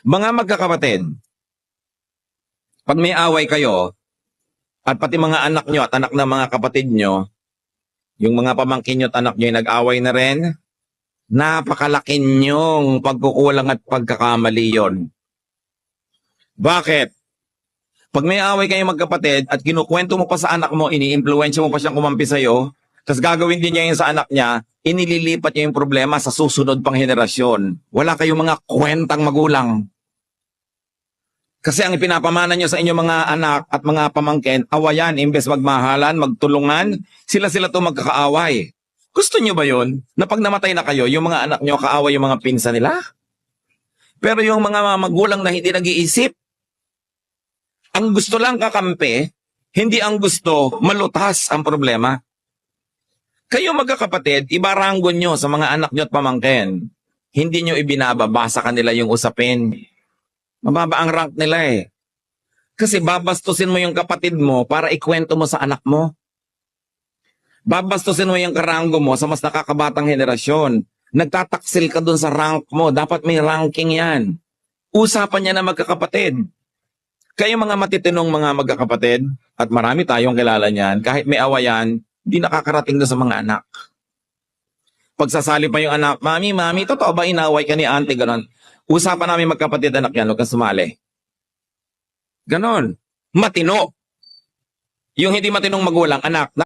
Mga magkakapatid, pag may away kayo, at pati mga anak nyo at anak ng mga kapatid nyo, yung mga pamangkin nyo at anak nyo ay nag-away na rin, napakalaki nyong pagkukulang at pagkakamali yon. Bakit? Pag may away kayo magkapatid at kinukwento mo pa sa anak mo, ini-impluwensya mo pa siyang kumampi sa'yo, tapos gagawin din niya yun sa anak niya, inililipat niya yung problema sa susunod pang henerasyon. Wala kayong mga kwentang magulang. Kasi ang ipinapamana nyo sa inyong mga anak at mga pamangkin, awayan, imbes magmahalan, magtulungan, sila-sila to magkakaaway. Gusto nyo ba yun? Na pag namatay na kayo, yung mga anak nyo kaaway yung mga pinsa nila? Pero yung mga magulang na hindi nag-iisip, ang gusto lang kakampi, hindi ang gusto malutas ang problema. Kayo magkakapatid, ibaranggon nyo sa mga anak nyo at pamangkin. Hindi nyo ibinababa sa kanila yung usapin. Mababa ang rank nila eh. Kasi babastusin mo yung kapatid mo para ikwento mo sa anak mo. Babastusin mo yung karanggo mo sa mas nakakabatang henerasyon. Nagtataksil ka dun sa rank mo. Dapat may ranking yan. Usapan niya na magkakapatid. Kayo mga matitinong mga magkakapatid, at marami tayong kilala niyan, kahit may awayan, di nakakarating doon sa mga anak. Pagsasali pa yung anak, Mami, totoo ba inaway ka ni auntie? Ganon. Usapan namin magkapatid anak yan, huwag kang sumali. Ganon. Matino. Yung hindi matinong magulang, anak,